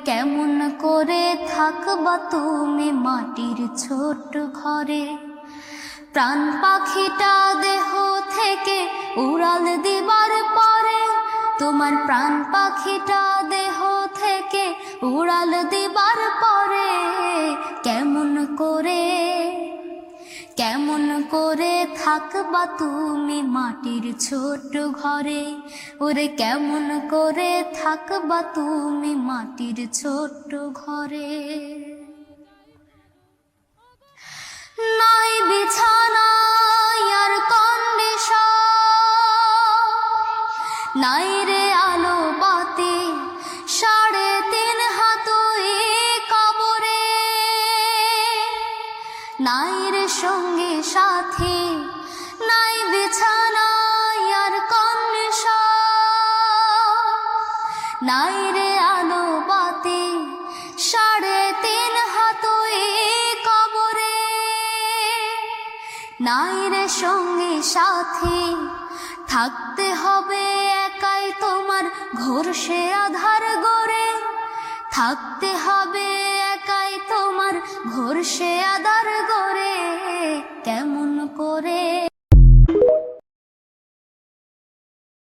কেমন করে থাকবা তুমি মাটির ছোট্ট ঘরে? প্রাণ পাখিটা দেহ থেকে উড়াল দিবার পরে, তোমার প্রাণ পাখিটা দেহ থেকে উড়াল দিবার পরে, কেমন করে থাকবা তুমি মাটির ছোট্ট ঘরে? ওরে কেমন করে থাকবা তুমি মাটির ছোট্ট ঘরে? নাই বিছানা আর কন্ডিশন, নাই রে আলো বাতি, 3.5 হাত কবরে, নাই রে সঙ্গী সাথী, নাই বিছানা আর কন্ডিশন, নাই রে আলো বাতি, 3.5 হাত কবরে, নাই রে সঙ্গী সাথী। থাকতে হবে একাই তোমার ঘোর সে আধার গড়ে, থাকতে হবে একাই তোমার ঘোর সে আধার গড়ে, কেমন করে